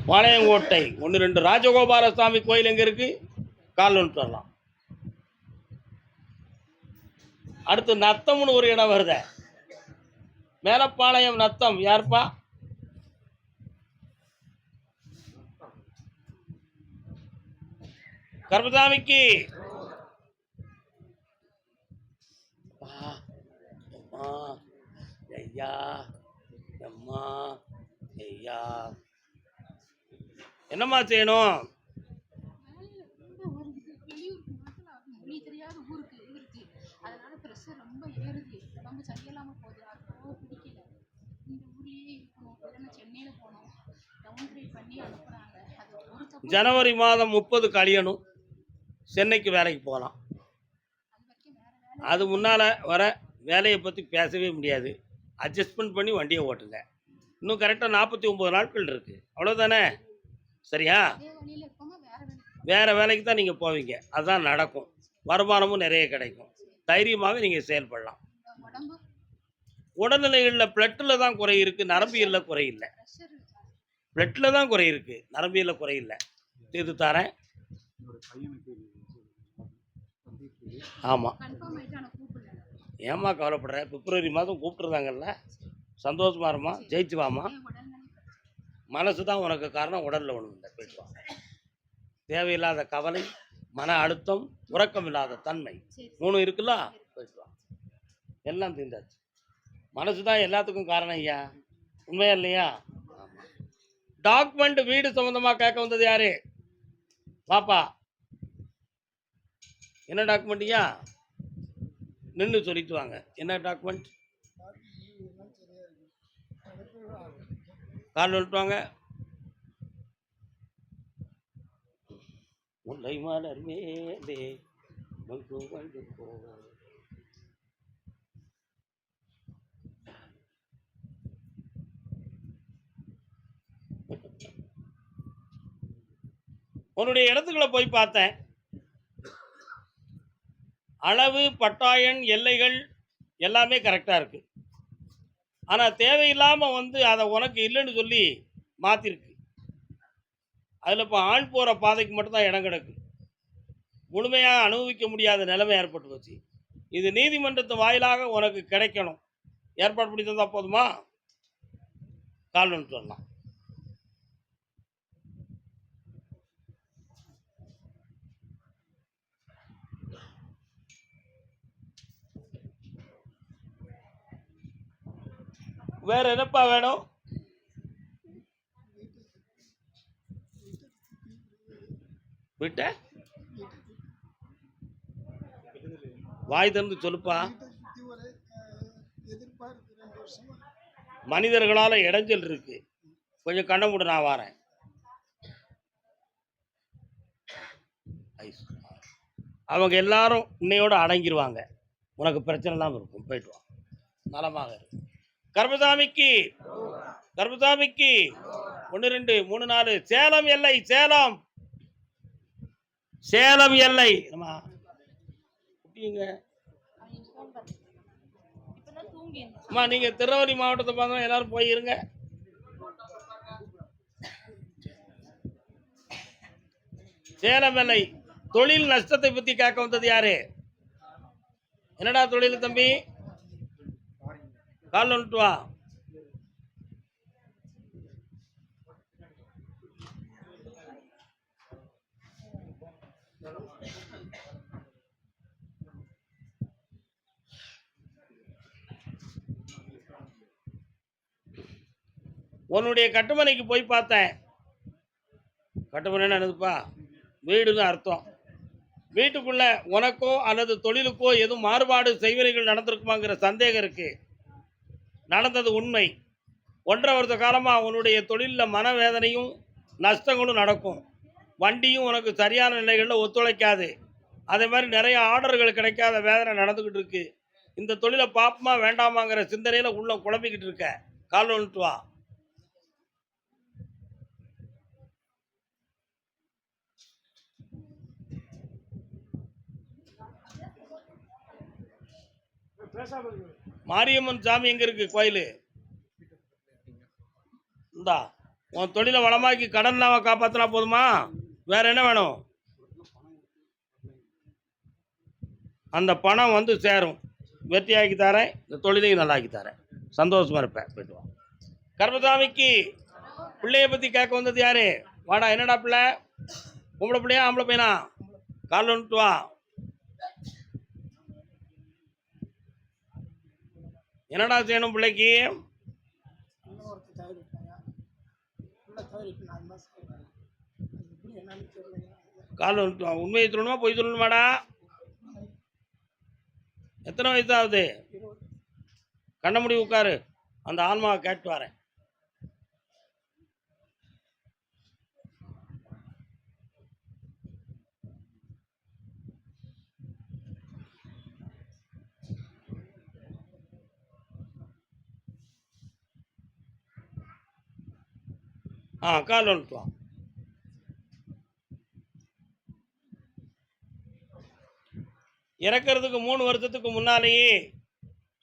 பாளையங்கோட்டை 1-2 ராஜகோபால சாமி கோயில் எங்கே இருக்குது? கால் வந்துட்டு வரலாம். அடுத்து நத்தம்னு ஒரு இடம் வருத, மேலப்பாளையம் நத்தம். யாருப்பா? கருப்பசாமிக்கு ஐயா அம்மா ஐயா என்னம்மா செய்யணும்? ஜனவரி மாதம் 30 கழியணும், சென்னைக்கு வேலைக்கு போகலாம். அது முன்னால் வர வேலையை பற்றி பேசவே முடியாது. அட்ஜஸ்ட்மெண்ட் பண்ணி வண்டியை ஓட்டுங்க. இன்னும் கரெக்டாக 49 நாட்கள் இருக்குது, அவ்வளோதானே? சரியா? வேறு வேலைக்கு தான் நீங்கள் போவீங்க, அதுதான் நடக்கும். வருமானமும் நிறைய கிடைக்கும். தைரியமாக நீங்கள் செயல்படலாம். உடல்நிலைகளில் பிளட்டில் தான் குறை இருக்குது, நரம்பியலில் குறை இல்லை. பிளட்டில் தான் குறை இருக்குது, நரம்பியலில் குறை இல்லை. இது தரேன். ஆமாம், ஏம்மா கவலைப்படுற? பிப்ரவரி மாதம் கூப்பிட்டுருந்தாங்கல்ல, சந்தோஷமா இருமா, ஜெயிச்சு வாமா. மனசு தான் உனக்கு காரணம், உடலில் ஒன்று இல்லை. போயிட்டு வா. தேவையில்லாத கவலை, மன அழுத்தம், உறக்கம் இல்லாத தன்மை 3 இருக்குல்ல, போயிட்டு வா. எல்லாம் தீர்ந்தாச்சு. மனசு தான் எல்லாத்துக்கும் காரணம் ஐயா, உண்மையா இல்லையா? டாக்குமெண்ட் வீடு சம்மந்தமாக கேட்க வந்தது யாரு? பாப்பா, என்ன டாக்குமெண்ட் ஐயா? நின்று சொல்லிட்டு வாங்க. என்ன டாக்குமெண்ட்? கால் வந்துட்டு வாங்க. முல்லை மலர் மேலே உன்னுடைய இடத்துக்குள்ள போய் பார்த்தேன். அளவு, பட்டாயன், எல்லைகள் எல்லாமே கரெக்டாக இருக்குது. ஆனால் தேவையில்லாமல் அதை உனக்கு இல்லைன்னு சொல்லி மாற்றிருக்கு. அதில் இப்போ ஆண் போகிற பாதைக்கு மட்டும்தான் இடம் கிடக்கு. முழுமையாக அனுபவிக்க முடியாத நிலைமை ஏற்பட்டு போச்சு. இது நீதிமன்றத்து வாயிலாக உனக்கு கிடைக்கணும். ஏற்பாடு பண்ணி தந்தால் போதுமா? கால் வந்துட்டு வரலாம். வேற என்னப்பா வேணும்? விட்ட வாய் திறந்து சொல்லுப்பா. மனிதர்களால இடைஞ்சல் இருக்கு, கொஞ்சம் கண்ண மூட, நான் வாரேன். அவங்க எல்லாரும் இன்னையோட அடங்கிடுவாங்க, உனக்கு பிரச்சனை இல்லாமல் இருக்கும். போயிட்டு வா, நலமாக இருக்கு. கருப்பசாமிக்கு, கருப்பசாமிக்கு 1 2 3 4. சேலம் எல்லை, சேலம், சேலம் எல்லை. அம்மா நீங்க திருநெல்வேலி மாவட்டத்தை பார்த்தா எல்லாரும் போயிருங்க. சேலம் எல்லை. தொழில் நஷ்டத்தை பத்தி கேட்க வந்தது யாரு? என்னடா தொழில் தம்பி? கால் வந்துட்டு வா. உன்னுடைய கட்டுமனைக்கு போய் பார்த்தேன். கட்டுமனைன்னு என்னதுப்பா? வீடுன்னு அர்த்தம். வீட்டுக்குள்ள உனக்கோ அல்லது தொழிலுக்கோ எதுவும் மாறுபாடு செய்வனைகள் நடந்திருக்குமாங்கிற சந்தேகம் இருக்கு. நடந்தது உண்மை. 1.5 வருஷ காலமாக உன்னுடைய தொழிலில் மனவேதனையும் நஷ்டங்களும் நடக்கும். வண்டியும் உனக்கு சரியான நிலைகளில் ஒத்துழைக்காது. அதே மாதிரி நிறைய ஆர்டர்கள் கிடைக்காத வேதனை நடந்துக்கிட்டு இருக்கு. இந்த தொழிலை பார்ப்போமா வேண்டாமாங்கிற சிந்தனையில் உள்ள குழம்பிக்கிட்டு இருக்க. கால் வந்துட்டு வா. மாரியம்மன் சாமி எங்க இருக்கு கோயில்? இந்தா உன் தொழிலை வளமாக்கி கடன் இல்லாமல் காப்பாற்றினா போதுமா? வேற என்ன வேணும்? அந்த பணம் வந்து சேரும். வெற்றியாக்கி தரேன், இந்த தொழிலையும் நல்லாக்கி தரேன். சந்தோஷமா இருப்பேன். போயிட்டு வா. கர்மசாமிக்கு பிள்ளைய பற்றி கேட்க வந்தது யாரு? வாடா, என்னடா பிள்ளை? பொம்பளை பிள்ளையா ஆம்பளை பையனா? கால் வந்துட்டு வா. என்னடா செய்யணும் பிள்ளைக்கு? கால் வந்துட்டு வா. உண்மையை சொல்லணுமா பொய் சொல்லணுமாடா? எத்தனை வயசு ஆகுது? கண்ண முடி உட்காரு. அந்த ஆன்மாவை கேட்டு வரேன். கால் வந்துட்டு வா. இறக்கிறதுக்கு 3 வருஷத்துக்கு முன்னாலேயே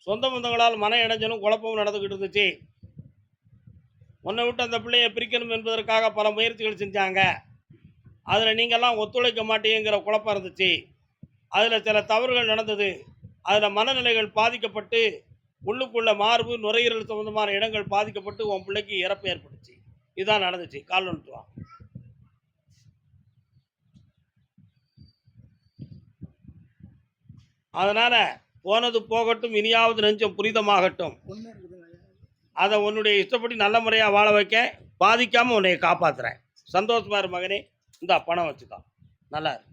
சொந்த பந்தங்களால் மன இடைஞ்சலும் குழப்பமும் நடந்துக்கிட்டு இருந்துச்சு. உன்னை விட்டு அந்த பிள்ளையை பிரிக்கணும் என்பதற்காக பல முயற்சிகள் செஞ்சாங்க. அதில் நீங்கள்லாம் ஒத்துழைக்க மாட்டீங்கிற குழப்பம் இருந்துச்சு. அதில் சில தவறுகள் நடந்தது. அதில் மனநிலைகள் பாதிக்கப்பட்டு உள்ளுக்குள்ள மார்பு நுரையீரல் சம்பந்தமான இடங்கள் பாதிக்கப்பட்டு உன் பிள்ளைக்கு இறப்பு ஏற்பட்டுச்சு. இதுதான் நடந்துச்சு. கால் வந்துட்டு வா. அதனால போனது போகட்டும், இனியாவது நெஞ்சம் புனிதமாகட்டும். அதை உன்னுடைய இஷ்டப்படி நல்ல முறையாக வாழ வைக்க பாதிக்காமல் உன்னை காப்பாற்றுறேன். சந்தோஷமா இரு மகனே. இந்த பணம் வச்சுக்கோ, நல்லா இரு.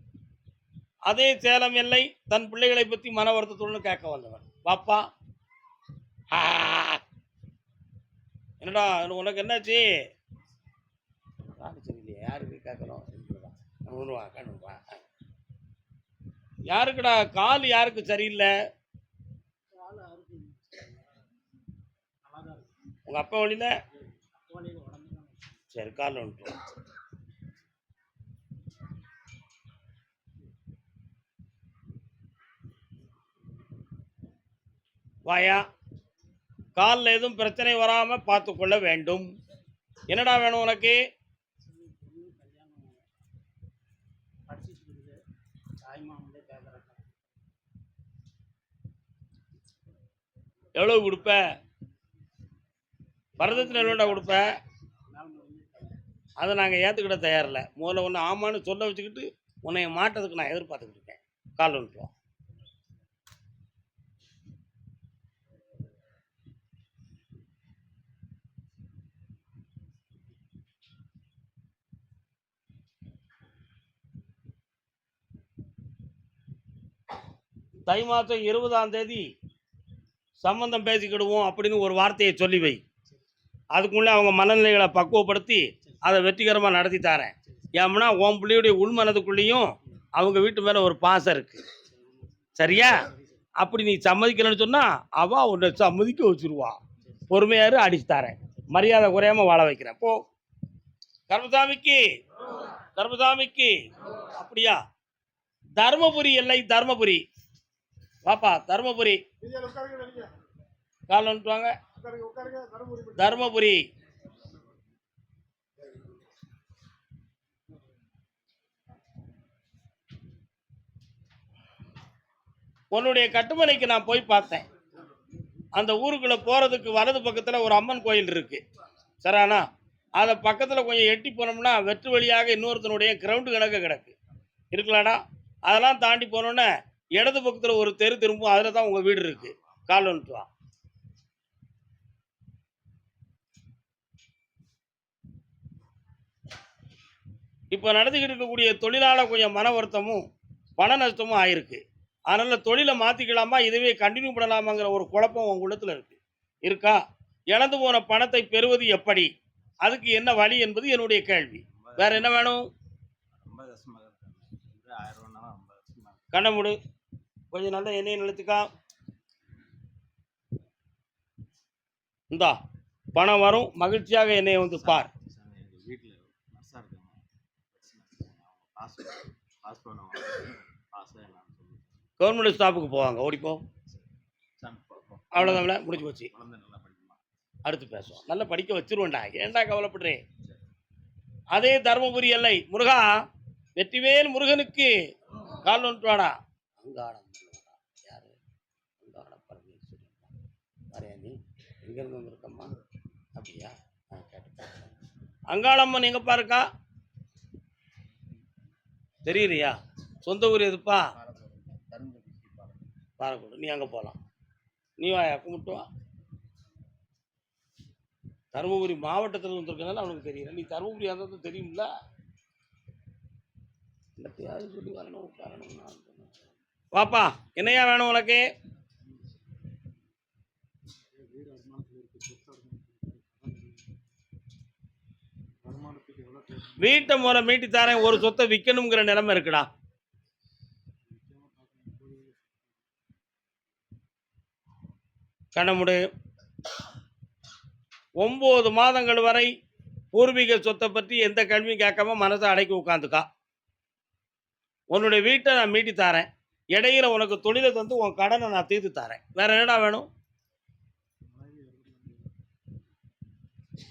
அதே சேலம் எல்லை தன் பிள்ளைகளை பற்றி மன வருத்தத்துடன் கேட்க வந்தவன். பாப்பா, என்னடா உனக்கு என்னாச்சு? சரியில்லையே, யாருக்கு கேட்கணும்? யாருக்குடா கால்? யாருக்கு சரியில்லை? உங்க அப்பா வழியில? சரி, கால் வந்துட்டு வாயா. காலில் எதுவும் பிரச்சனை வராமல் பார்த்து கொள்ள வேண்டும். என்னடா வேணும் உனக்கு? எவ்வளவு கொடுப்ப? வரதட்சணை எவ்வளோடா கொடுப்ப? அதை நாங்கள் ஏற்றுக்கிட்ட தயாரில்லை. முதல்ல ஒன்று ஆமான்னு சொல்ல வச்சுக்கிட்டு உன்னை மாட்டதுக்கு நான் எதிர்பார்த்துக்கிட்டு இருக்கேன். கால் வந்துட்டோம். தை மாதம் 20ஆம் தேதி சம்பந்தம் பேசிக்கிடுவோம் அப்படின்னு ஒரு வார்த்தையை சொல்லி வை. அதுக்குள்ளே அவங்க மனநிலைகளை பக்குவப்படுத்தி அதை வெற்றிகரமாக நடத்தி தரேன். ஏன்னா உன் பிள்ளையுடைய உள்மனதுக்குள்ளேயும் அவங்க வீட்டு மேலே ஒரு பாசம் இருக்குது. சரியா? அப்படி நீ சம்மதிக்கலன்னு சொன்னால் அவள் உன்னை சம்மதிக்க வச்சுருவா. பொறுமையாரு, அடிச்சு தரேன். மரியாதை குறையாமல் வாழ வைக்கிறேன். போ. கர்மசாமிக்கு கர்மசாமிக்கு அப்படியா? தர்மபுரி எல்லை தர்மபுரி. பாப்பா, தர்மபுரி. கால் வந்துட்டு வாங்க. தர்மபுரி. உன்னுடைய கட்டுமனைக்கு நான் போய் பார்த்தேன். அந்த ஊருக்குள்ள போறதுக்கு வலது பக்கத்துல ஒரு அம்மன் கோயில் இருக்கு. சரானா, அதை பக்கத்துல கொஞ்சம் எட்டி போனோம்னா வெற்று வழியாக இன்னொருத்தனுடைய கிரவுண்டு கணக்கு கிடக்கு. இருக்கலாடா? அதெல்லாம் தாண்டி போனோன்னே இடது பக்கத்துல ஒரு தெரு திரும்பும். அதுல தான் உங்க வீடு இருக்கு. கால் வந்துட்டு வா. இப்போ நடந்துக்கிட்டு இருக்கக்கூடிய தொழிலாளர் கொஞ்சம் மன வருத்தமும் பண நஷ்டமும் ஆயிருக்கு. அதனால் தொழிலை மாற்றிக்கலாமா, இதுவே கண்டினியூ பண்ணலாமாங்கிற ஒரு குழப்பம் உங்கள் உள்ளத்தில் இருக்கா? இழந்து போன பணத்தை பெறுவது எப்படி, அதுக்கு என்ன வழி என்பது என்னுடைய கேள்வி. வேற என்ன வேணும்? கண்ண மூடு. கொஞ்சம் நல்ல எண்ணெயை நிறுத்துக்கா. இந்தா பணம் வரும். மகிழ்ச்சியாக என்னையை வந்து பார். கவர்மெண்ட் ஸ்டாஃபுக்கு போவாங்க. ஓடிப்போ. அவ்வளோதான், முடிஞ்சு போச்சு. அடுத்து பேசுவோம். நல்லா படிக்க வச்சிருவேன்டா. ஏன்டா கவலைப்படுறேன்? அதே தருமபுரி எல்லை. முருகா, வெற்றிவேல் முருகனுக்கு கால் ஒன்றுவாடா. அங்காளம் யாரு? அங்காள பரமேஸ்வரி. வரையா நீ எங்கேருந்து வந்திருக்கம்மா? அப்படியா? கேட்டு அங்காளம்மன் எங்கப்பா இருக்கா? தெரியலையா? சொந்த ஊர் எதுப்பா? பாலக்கோடு. நீ அங்கே போகலாம். நீ வாயா, கும்பிட்டு வா. தருமபுரி மாவட்டத்தில் வந்திருக்கனால அவனுக்கு தெரியல. நீ தருமபுரி அந்த தெரியும்ல. எல்லாத்தையாவது சொல்லி வரணும் காரணம். வாப்பா, என்னையா வேணும் உனக்கு? வீட்டை முறை மீட்டி தாரேன். ஒரு சொத்தை விற்கணுங்கிற நிலைமை இருக்குடா. கண்ணமுடு 9 மாதங்கள் வரை பூர்வீக சொத்தை பற்றி எந்த கேள்வியும் கேட்காம மனசை அடக்கி உட்காந்துக்கா. உன்னுடைய வீட்டை நான் மீட்டி தாரேன். இடையில உனக்கு தொழிலை தந்து உன் கடனை நான் தீர்த்து தாரேன். வேற என்னடா வேணும்?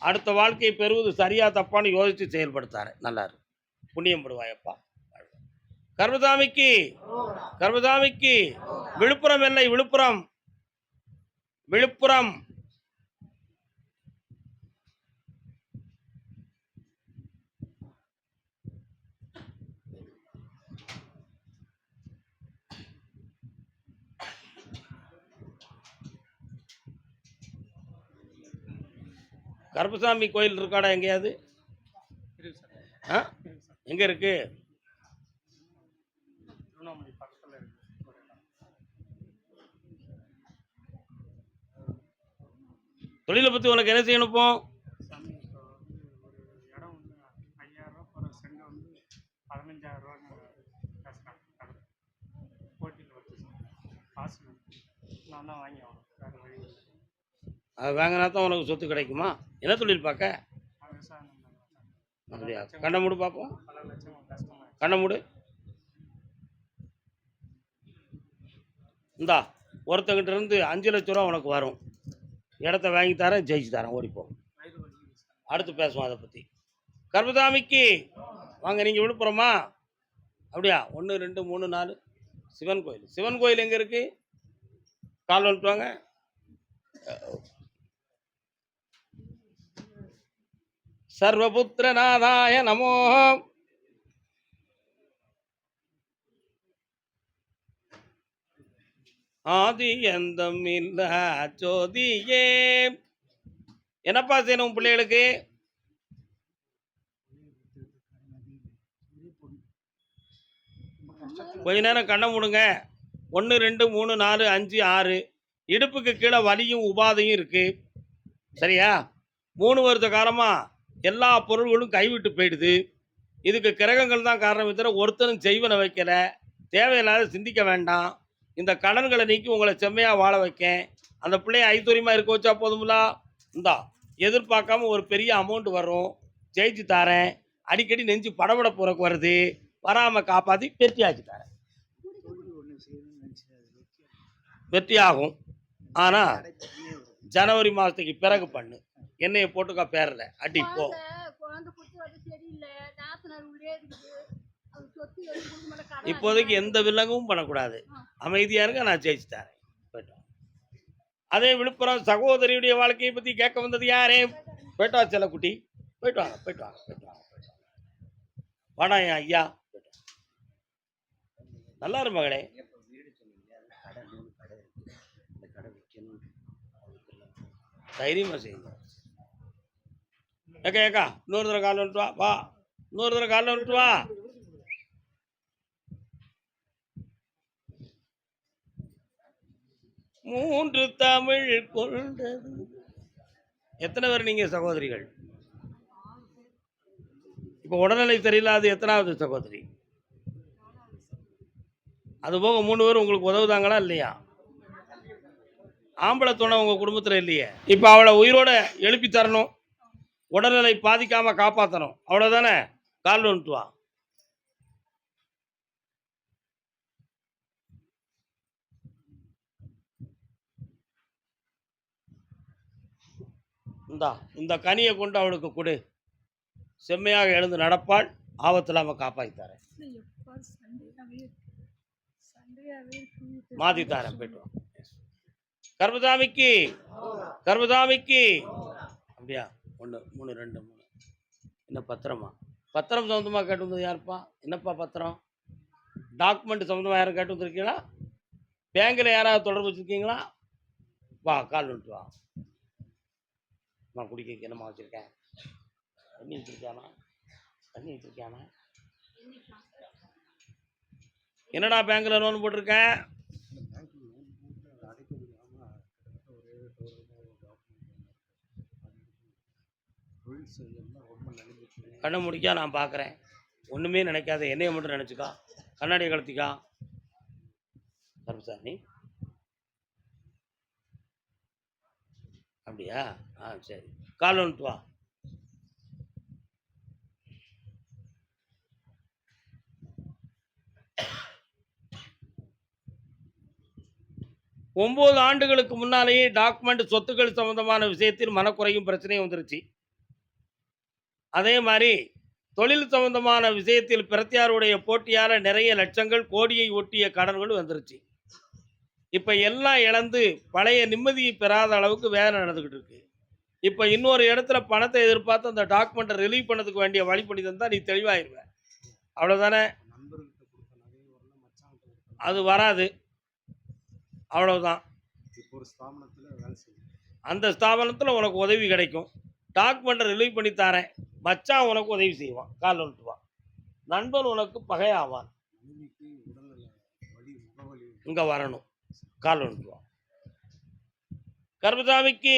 அடுத்த வாழ்க்கையை பெறுவது சரியா தப்பான்னு யோசித்து செயல்படுத்தாரு. நல்லா இருக்கு. புண்ணியம் படுவாயப்பா. கர்மசாமிக்கு கர்மசாமிக்கு விழுப்புரம் இல்லை, விழுப்புரம் விழுப்புரம். கருப்பசாமி கோயில் இருக்காடா எங்கேயாவது? எங்க இருக்கு? தொழிலை பத்தி உனக்கு என்ன செய்யணும்? இப்போ அது வாங்கினா தான் உனக்கு சொத்து கிடைக்குமா? என்ன தொழில் பார்க்க? அப்படியா? கண்ணை மூடு பார்ப்போம். கண்ணை மூடு. இந்தா, ஒருத்தங்கிட்ட இருந்து 5 லட்ச ரூபா உனக்கு வரும். இடத்த வாங்கி தரேன், ஜெயிச்சு தரேன், ஓடிப்போம். அடுத்து பேசுவோம் அதை பற்றி. கர்மசாமிக்கு வாங்க. நீங்கள் விழுப்புரமா? அப்படியா? 1 2 3 4 சிவன் கோயில். சிவன் கோயில் எங்கே இருக்கு? கால் வந்துட்டு வாங்க. சர்வபுத்திரநாதாய நமோ. ஆதி எந்தம் இல்ல ஜோதியே. என்னப்பா செய்யணும் பிள்ளைகளுக்கு? கொஞ்ச நேரம் கண்ணை மூடுங்க. 1 2 3 4 5 6. இடுப்புக்கு கீழே வலியும் உபாதையும் இருக்கு. சரியா? 3 வருஷ காலமா எல்லா பொருள்களும் கைவிட்டு போயிடுது. இதுக்கு கிரகங்கள் தான் காரணம். தவிர ஒருத்தரும் செய்வனை வைக்கல. தேவையில்லாத சிந்திக்க வேண்டாம். இந்த கடன்களை நீக்கி உங்களை செம்மையாக வாழ வைக்கேன். அந்த பிள்ளைய ஐத்தூரியமாக இருக்க வச்சா போதுங்களா? இந்தா, எதிர்பார்க்காம ஒரு பெரிய அமௌண்ட் வரும், ஜெயிச்சு தாரேன். அடிக்கடி நெஞ்சு படபட போறக்கு வருது, வராமல் காப்பாற்றி வெற்றியாச்சு தரேன். வெற்றியாகும். ஆனால் ஜனவரி மாதத்துக்கு பிறகு பண்ணு. என்னையை போட்டுக்கா பேரல அடி போ. இப்போதைக்கு எந்த வில்லங்கமும் பண்ணக்கூடாது. அமைதியா இருக்க, நான் ஜெயிச்சு தரேன். அதே விழுப்புரம் சகோதரியுடைய வாழ்க்கையை பத்தி கேட்க வந்தது யாரே? போயிட்டு வா செல்லக்குட்டி, போயிட்டு வாங்க, போயிட்டு வாங்க, போயிட்டு வாங்க, போயிட்டு வாங்க. வாடா என் ஐயா. நல்லா இரு மகளே. தைரியமா செய்யுங்க. ஏக்கா ஏக்கா, இன்னொரு தடவை கால் வந்துட்டு வா. வா, இன்னொரு தடவை கால் வந்துட்டு வா. மூன்று தமிழ் கொண்டது. எத்தனை பேர் நீங்க சகோதரிகள்? இப்போ உடல்நிலை சரியில்லாத எத்தனாவது சகோதரி? அதுபோக 3 பேர் உங்களுக்கு உதவுதாங்களா இல்லையா? ஆம்பளை துணை உங்க குடும்பத்தில் இல்லையே. இப்போ அவளை உயிரோட எழுப்பி தரணும், உடல்நிலை பாதிக்காம காப்பாற்றணும். அவ்வளோதானே? கால் வந்துட்டு வா. இந்த கனியை கொண்டு அவளுக்கு கொடு. செம்மையாக எழுந்து நடப்பாள். ஆபத்தில்லாம காப்பாற்றித்தாரேன். மாத்தித்தாரேன். போயிட்டு வா. கர்மசாமிக்கு கர்மசாமிக்கு அப்படியா? 1 3 2 3 என்ன பத்திரமா? பத்திரம் சம்மந்தமாக கேட்டு வந்தது யாருப்பா? என்னப்பா பத்திரம்? டாக்குமெண்ட் சம்மந்தமாக யாரும் கேட்டு வந்திருக்கீங்களா? பேங்கில் யாராவது தொடர்பு வச்சுருக்கீங்களா? வா, கால் வந்துட்டு வா. நான் குடிக்க என்னம்மா வச்சுருக்கேன்? தண்ணி வச்சுருக்கானா? தண்ணி வச்சுருக்கானா? என்னடா பேங்கில் லோன் போட்டிருக்கேன்? கண்ணை முடிக்கா, நான் பார்க்குறேன். ஒன்றுமே நினைக்காத, என்னைய மட்டும் நினச்சிக்கா. கண்ணாடியை கலத்திக்கா. கருப்புசாமி அப்படியா? சரி, கால் வந்துட்டு வா. ஒன்பது ஆண்டுகளுக்கு முன்னாலேயே டாக்குமெண்ட் சொத்துக்கள் சம்பந்தமான விஷயத்தில் மனக்குறையும் பிரச்சனையும் வந்துருச்சு. அதே மாதிரி தொழில் சம்பந்தமான விஷயத்தில் பிரத்தியாருடைய போட்டியால நிறைய லட்சங்கள் கோடியை ஒட்டிய கடன்கள் வந்துருச்சு. இப்ப எல்லாம் இழந்து பழைய நிம்மதியை பெறாத அளவுக்கு வேலை நடந்துகிட்டு இருக்கு. இப்ப இன்னொரு இடத்துல பணத்தை எதிர்பார்த்து அந்த டாக்குமெண்ட்டை ரிலீவ் பண்ணதுக்கு வேண்டிய வழி பண்ணி தந்தா நீ தெளிவாயிருவ. அவ்வளவுதானே? அது வராது. அவ்வளவுதான். அந்த ஸ்தாபனத்துல உனக்கு உதவி கிடைக்கும். டாக்குமெண்ட்டை ரிலீவ் பண்ணி தரேன். மச்சான் உனக்கு உதவி செய்வான். கால் வந்துட்டு வா. நண்பன் உனக்கு பகையாவான். இங்க வரணும். கால் வந்துட்டு வா. கருப்பசாமிக்கு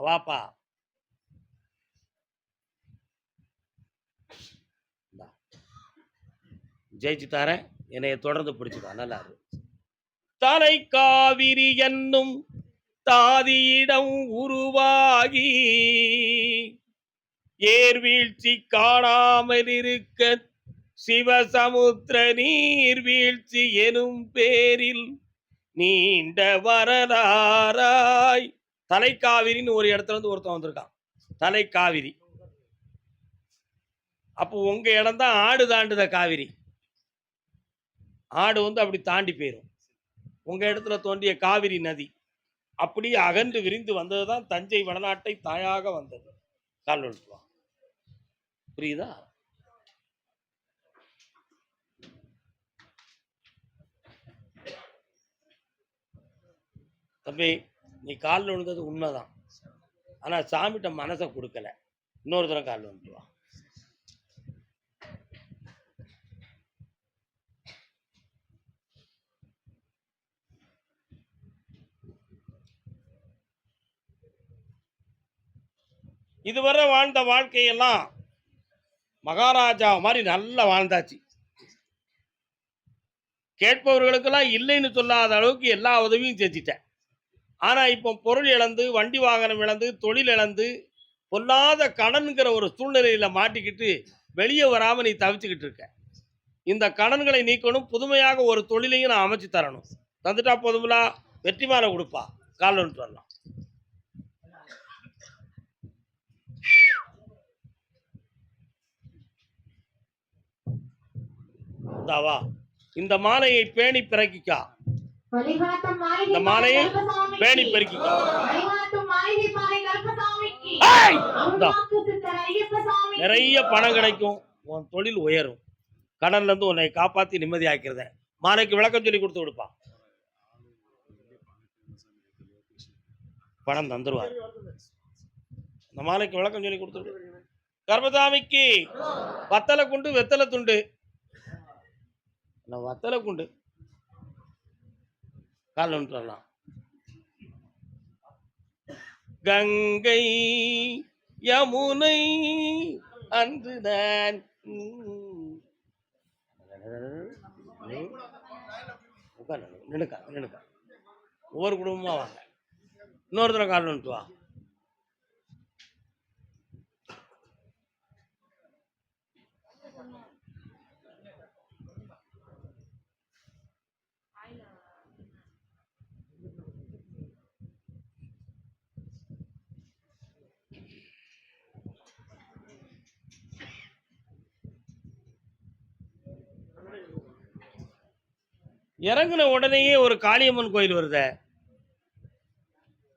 வாப்பா. ஜெயிச்சு தரேன். என்னைய தொடர்ந்து பிடிச்சுக்கா. நல்லா இருக்கு. தலை காவிரி என்னும் தாதியிடம் உருவாகி ஏர்வீழ்ச்சி காணாமல் இருக்க சிவசமுத்திர நீர்வீழ்ச்சி எனும் பேரில் நீண்ட வரலாறாய். தலைக்காவிரின்னு ஒரு இடத்துல இருந்து ஒருத்தன் வந்திருக்கான். தலைக்காவிரி. அப்போ உங்க இடம் தான் ஆடு தாண்டுத காவிரி. ஆடு வந்து அப்படி தாண்டி போயிடும். உங்க இடத்துல தோன்றிய காவிரி நதி அப்படியே அகன்று விரிந்து வந்ததுதான் தஞ்சை வடநாட்டை தாயாக வந்தது. கால் வா. புரியுதா? தம்பி, நீ காலில் விழுந்தது உண்மைதான். ஆனா சாமிகிட்ட மனசை கொடுக்கல. இன்னொரு தடவை காலில் வந்துட்டு வா. இதுவரை வாழ்ந்த வாழ்க்கையெல்லாம் மகாராஜா மாதிரி நல்லா வாழ்ந்தாச்சு. கேட்பவர்களுக்கெல்லாம் இல்லைன்னு சொல்லாத அளவுக்கு எல்லா உதவியும் செஞ்சிட்டேன். ஆனா இப்போ பொருள் இழந்து, வண்டி வாகனம் இழந்து, தொழில் இழந்து, பொல்லாத கடன்கிற ஒரு சூழ்நிலையில மாட்டிக்கிட்டு வெளியே வராம நீ தவிச்சுக்கிட்டு இருக்க. இந்த கடன்களை நீக்கணும். புதுமையாக ஒரு தொழிலையும் நான் அமைச்சு தரணும். தந்துட்டா போதுங்களா? வெற்றி மாலை கொடுப்பா. கால் வந்துட்டு வரலாம். வா. இந்த மாலையை பேணி பிறக்கிக்கா. இந்த மாலையை பேணி பெருக்கிக்கா. நிறைய பணம் கிடைக்கும். உன் தொழில் உயரும். கடன்ல இருந்து உன்னை காப்பாத்தி நிம்மதி ஆக்கிறத. மாலைக்கு விளக்கம் சொல்லி கொடுத்து விடுப்பா. பணம் தந்துருவார். இந்த மாலைக்கு விளக்கம் சொல்லி கொடுத்து. கர்மசாமிக்கு வத்தலை குண்டு வெத்தலை துண்டு. வத்தலை குண்டு கால் வந்துட்டு வரலாம். கங்கை யமுனை அன்றுதான். நினைக்கா ஒவ்வொரு குடும்பமா வாங்க. இன்னொரு தடவை கால் வந்துட்டு வா. இறங்குன உடனேயே ஒரு காளியம்மன் கோயில் வருதே,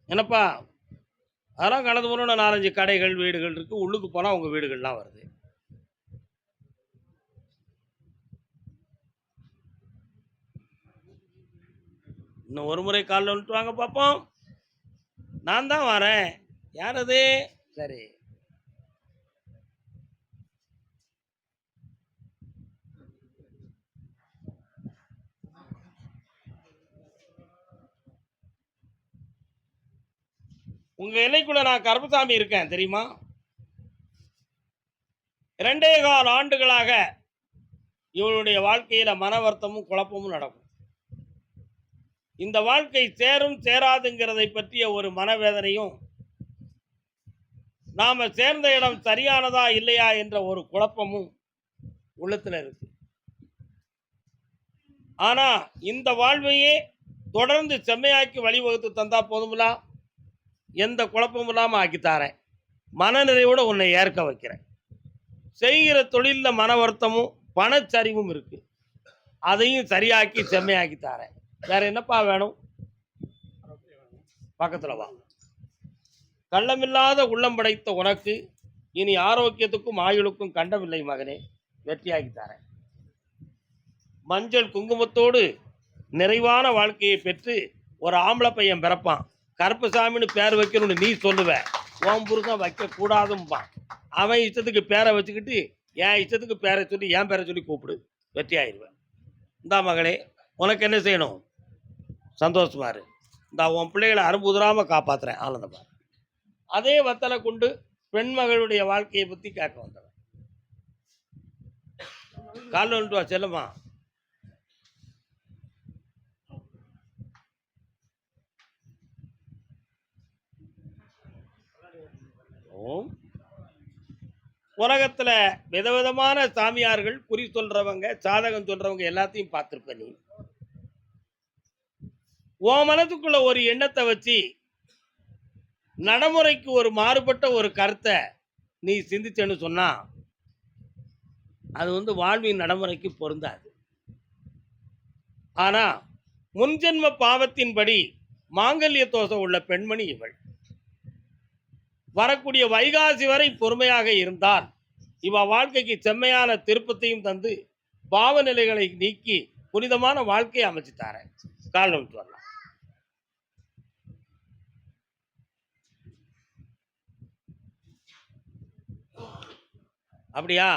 என்னப்பா? அதெல்லாம் கடந்து போனோம்னா 4, 5 கடைகள், வீடுகள் இருக்கு. உள்ளுக்கு போனா உங்க வீடுகள்லாம் வருது. இன்னும் ஒரு முறை கால்ல வந்துட்டு வாங்க பார்ப்போம். நான் தான் வரேன். யார் அது? சரி. உங்க எல்லைக்குள்ள நான் கருப்பசாமி இருக்கேன் தெரியுமா? 2 1/4 ஆண்டுகளாக இவளுடைய வாழ்க்கையில மன வருத்தமும், குழப்பமும் நடக்கும். இந்த வாழ்க்கை சேரும், சேராதுங்கிறதை பற்றிய ஒரு மனவேதனையும், நாம சேர்ந்த இடம் சரியானதா, இல்லையா என்ற ஒரு குழப்பமும் உள்ளத்துல இருக்கு. ஆனா, இந்த வாழ்வையே தொடர்ந்து செம்மையாக்கி வழிவகுத்து தந்தா போதுங்களா? எந்த குழப்பமும் இல்லாம ஆக்கி தாரேன். மனநிறைவோட உன்னை ஏற்க வைக்கிறேன். செய்கிற தொழில்ல மன வருத்தமும், பணச்சரிவும் இருக்கு. அதையும் சரியாக்கி செம்மையாக்கி தாரேன். வேற என்னப்பா வேணும்? பக்கத்துல வா. கள்ளமில்லாத உள்ளம் படைத்த உனக்கு இனி ஆரோக்கியத்துக்கும் ஆயுளுக்கும் கண்டமில்லை மகனே. வெற்றியாக்கி தரேன். மஞ்சள் குங்குமத்தோடு நிறைவான வாழ்க்கையை பெற்று ஒரு ஆம்பளை பையன் பிறப்பான். கருப்பசாமின்னு பேர் வைக்கணும்னு நீ சொல்லுவ. உன் புருஷன் வைக்க கூடாதும்பான். அவன் இஷ்டத்துக்கு பேரை வச்சுக்கிட்டு என் இஷ்டத்துக்கு பேரை சொல்லி என் பேரை சொல்லி கூப்பிடு. வெற்றி ஆயிடுவேன். இந்தா மகளே, உனக்கு என்ன செய்யணும்? சந்தோஷமா இரு. இந்த உன் பிள்ளைகளை அரும்புதிராம காப்பாத்துறேன். ஆனந்தமா. அதே வத்தலை கொண்டு பெண்மகளுடைய வாழ்க்கையை பத்தி கேட்க வந்தவன். கால் வந்துட்டு வா செல்லம்மா. ஓம். உலகத்துல விதவிதமான சாமியார்கள், குறி சொல்றவங்க, சாதகம் சொல்றவங்க எல்லாத்தையும் பார்த்திருப்ப நீ. உன் மனதுக்குள்ள ஒரு எண்ணத்தை வச்சு நடைமுறைக்கு ஒரு மாறுபட்ட ஒரு கருத்தை நீ சிந்திச்சேன்னு சொன்னா அது வாழ்வின் நடைமுறைக்கு பொருந்தாது. ஆனா முன்ஜென்ம பாவத்தின்படி மாங்கல்ய தோஷம் உள்ள பெண்மணி இவள். வரக்கூடிய வைகாசி வரை பொறுமையாக இருந்தால் இவ வாழ்க்கைக்கு செம்மையான திருப்பத்தையும் தந்து பாவ நிலைகளை நீக்கி புனிதமான வாழ்க்கையை அமைச்சு தாரேன். கால் நம்பிட்டு வரலாம். அப்படியா?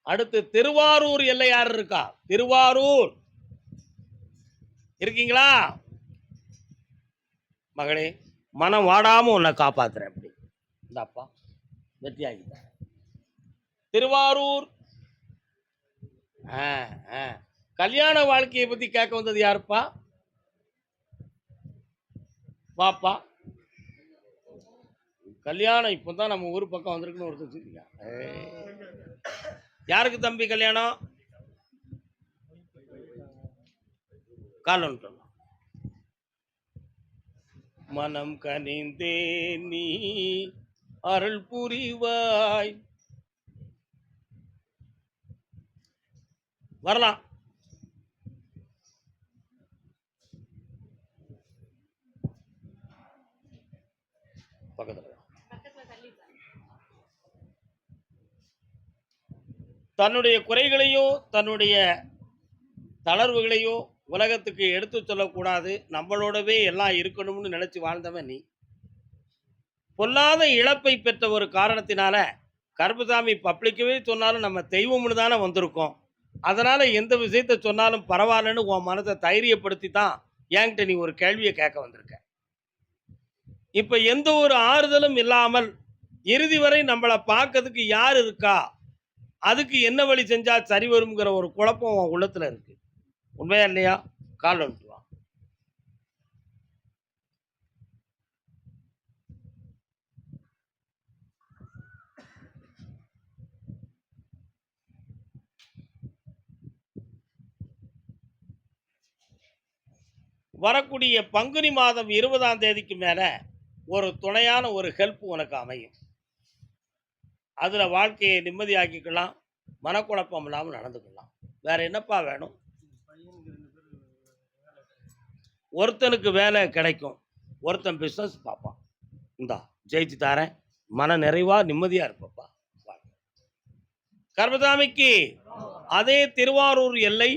அடுத்து திருவாரூர் எல்லை யார் இருக்கா? திருவாரூர் இருக்கீங்களா? மகளே, மனம் வாடாம உன்னை காப்பாத்துறேன். அப்படி இந்த அப்பா வெற்றியாகிட்ட. திருவாரூர் கல்யாண வாழ்க்கையை பத்தி கேட்க வந்தது யாருப்பா? பாப்பா, கல்யாணம் இப்பதான் நம்ம ஊர் பக்கம் வந்திருக்குன்னு ஒருத்தர் சொல்லியா? யாருக்கு தம்பி கல்யாணம்? கால் வந்துட்டோம். மனம் கனிந்தே நீ அருள் புரிவாய். வரலாம். பக்கத்துல தன்னுடைய குறைகளையோ தன்னுடைய தளர்வுகளையோ உலகத்துக்கு எடுத்து சொல்லக்கூடாது. நம்மளோடவே எல்லாம் இருக்கணும்னு நினைச்சு வாழ்ந்தவன் நீ. பொல்லாத இழப்பை பெற்ற ஒரு காரணத்தினால கருப்பசாமி பப்ளிக்கவே சொன்னாலும் நம்ம தெய்வம்னு தானே வந்திருக்கோம். அதனால எந்த விஷயத்த சொன்னாலும் பரவாயில்லன்னு உன் மனதை தைரியப்படுத்தி தான் என்கிட்ட நீ ஒரு கேள்வியை கேட்க வந்திருக்க. இப்ப எந்த ஒரு ஆறுதலும் இல்லாமல் இறுதி வரை நம்மளை பார்க்கறதுக்கு யார் இருக்கா, அதுக்கு என்ன வழி செஞ்சா சரி வருங்கிற ஒரு குழப்பம் உன் உள்ளத்துல இருக்கு. உண்மையா இல்லையா? கால் வந்துட்டு வா. வரக்கூடிய பங்குனி மாதம் 20ஆம் தேதிக்கு மேல ஒரு துணையான ஒரு ஹெல்ப் உனக்கு அமையும். அதுல வாழ்க்கையை நிம்மதியாக்கிக்கலாம், மனக்குழப்பம் இல்லாமல் நடந்துக்கலாம். வேற என்னப்பா வேணும்? ஒருத்தனுக்கு வேலை கிடைக்கும், ஒருத்தன் பிஸ்னஸ் பார்ப்பான். இந்தா ஜெயிச்சு தாரேன், மன நிறைவா நிம்மதியா இருப்பப்பா. கர்மசாமிக்கு அதே திருவாரூர் எல்லை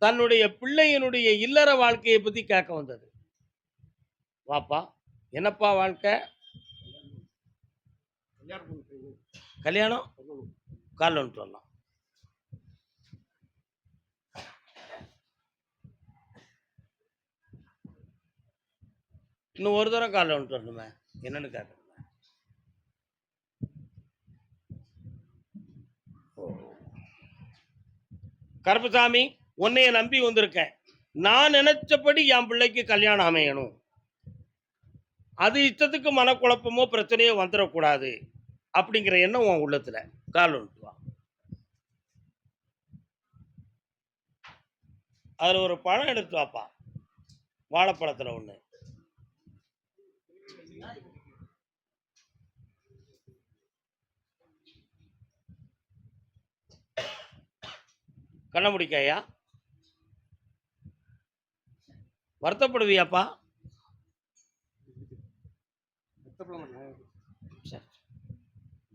தன்னுடைய பிள்ளையினுடைய இல்லற வாழ்க்கையை பத்தி கேட்க வந்தது. வாப்பா, என்னப்பா வாழ்க்கை? கல்யாணம் காலைல வந்துட்டு வரலாம். இன்னும் ஒரு தரம் காலைல வந்துட்டு வரணுமே, என்னன்னு கேட்கணுமே. கருப்பசாமி, உன்னைய நம்பி வந்திருக்கேன். நான் நினைச்சபடி என் பிள்ளைக்கு கல்யாணம் அமையணும். அது இஷ்டத்துக்கு மனக்குழப்பமோ பிரச்சனையோ வந்துடக்கூடாது அப்படிங்கிற எண்ணம் உன் உள்ளத்துல. கால் வந்துட்டு வா. அதுல ஒரு பழம் எடுத்து வாப்பா, வாழைப்பழத்துல ஒண்ணு. கண்ண முடிக்கையா? வருத்தப்படுவியாப்பா?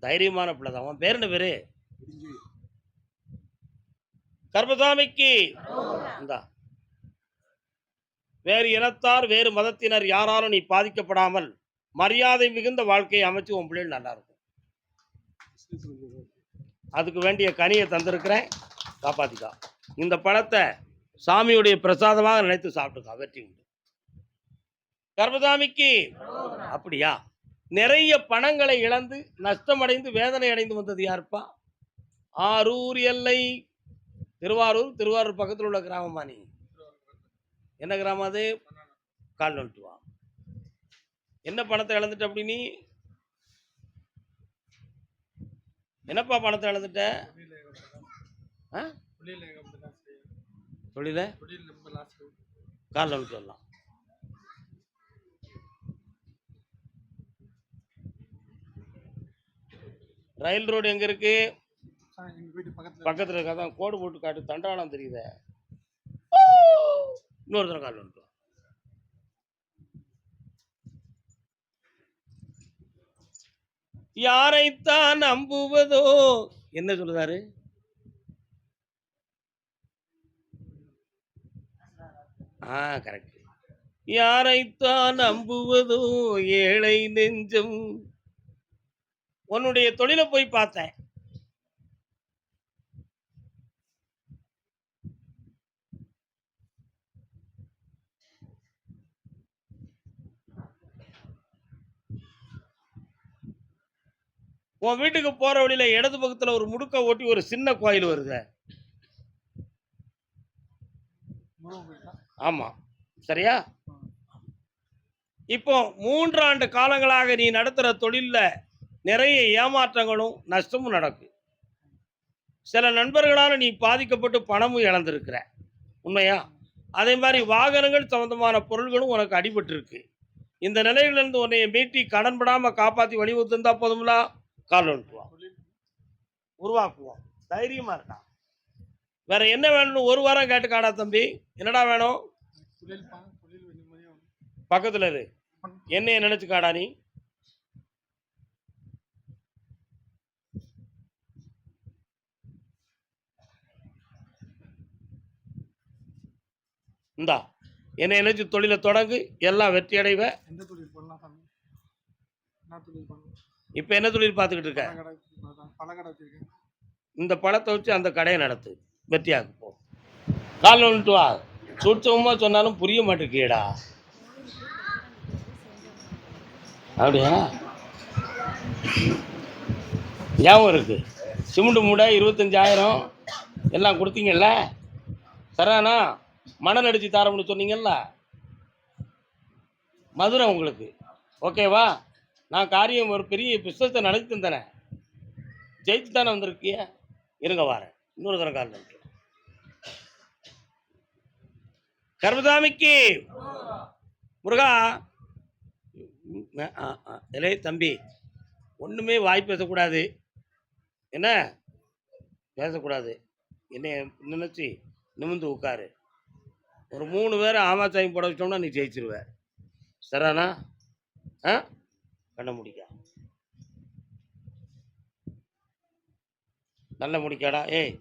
தைரியமான பிள்ளைதான். உன் பேர் என்ன பேரு? கர்மசாமிக்கு இந்தா, வேறு இனத்தார் வேறு மதத்தினர் யாராலும் நீ பாதிக்கப்படாமல் மரியாதை மிகுந்த வாழ்க்கையை அமைச்சு உன் பிள்ளைகள் நல்லா இருக்கும். அதுக்கு வேண்டிய கனியை தந்திருக்கிறேன், காப்பாத்திக்கா. இந்த பழத்தை சாமியுடைய பிரசாதமாக நினைத்து சாப்பிட்டுக்கா, வெற்றி உண்டு. கர்மசாமிக்கு அப்படியா? நிறைய பணங்களை இழந்து நஷ்டமடைந்து வேதனை அடைந்து வந்தது யாருப்பா? ஆரூர் எல்லை திருவாரூர். திருவாரூர் பக்கத்தில் உள்ள கிராமமா நீ? என்ன கிராமம் அது? கால் வந்துட்டு வா. என்ன பணத்தை இழந்துட்ட அப்படி நீ? என்னப்பா பணத்தை இழந்துட்ட? தொழில காலில் வந்துட்டு வரலாம். ரயில் ரோடு எங்க இருக்கு? பக்கத்துல இருக்காதான். கோடு போட்டு காட்டு, தண்டாளம் தெரியுத. இன்னொரு தடவை கால் வந்துட்டு. யாரைத்தான் நம்புவதோ? என்ன சொல்லுதாரு? கரெக்ட். யாரைத்தான் நம்புவதோ ஏழை நெஞ்சம். உன்னுடைய தொழிலை போய் பார்த்தேன். உன் வீட்டுக்கு போற வழியில இடது பக்கத்துல ஒரு முடுக்க ஓட்டி ஒரு சின்ன கோயில் வருது. ஆமா, சரியா? இப்போ 3 ஆண்டு காலங்களாக நீ நடத்துற தொழில்ல நிறைய ஏமாற்றங்களும் நஷ்டமும் நடக்கும். சில நண்பர்களால் நீ பாதிக்கப்பட்டு பணமும் இழந்திருக்கிற, உண்மையா? அதே மாதிரி வாகனங்கள் சம்பந்தமான பொருள்களும் உனக்கு அடிபட்டு இருக்கு. இந்த நிலையிலிருந்து உன்னைய மீட்டி கடன் படாம காப்பாற்றி வழிவகுத்திருந்தா போதும்ல. கால் வந்துட்டுவோம், உருவாக்குவோம். தைரியமா இருக்கா? வேற என்ன வேணும்னு ஒரு வாரம் கேட்டு காடா தம்பி. என்னடா வேணும்? பக்கத்துல இரு. என்னைய நினைச்சு காடா நீ. இந்தா, என்னை நினைச்சு தொழிலை தொடங்கு, எல்லாம் வெற்றி அடைவ. இப்ப என்ன தொழில் பார்த்துக்கிட்டு இருக்க? இந்த பழத்தை வச்சு அந்த கடையை நடத்து, வெற்றியாக்கு போ. கால் வந்துட்டு வா. சுத்தமா சொன்னாலும் புரிய மாட்டேங்கியடா. அப்படியா? ஞாபகம் இருக்கு. சிமெண்ட் மூடை 25,000 எல்லாம் கொடுத்தீங்கல்ல, சரானா? மணல் அடிச்சு தாரம்னு சொன்னீங்கல்ல, மதுரை உங்களுக்கு ஓகேவா? நான் காரியம் ஒரு பெரிய பிஸ்னஸை நடத்தி தந்தேன். ஜெயிச்சு தானே வந்திருக்கிய. இருங்க வாரேன், இன்னொரு தரம் கால் பண்ணிட்டு. கர்மசாமிக்கு முருகா. இலே தம்பி, ஒன்றுமே வாய் பேசக்கூடாது, என்ன பேசக்கூடாது. என்னை நினைச்சு நிமிந்து உட்காரு. ஒரு 3 பேரை ஆமா சாமி போட வச்சோம்னா நீ ஜெயிச்சிருவ. சரிதானா? ஆ? கண்ண மூடிக்க. கண்ண மூடிக்கடா. ஏய்!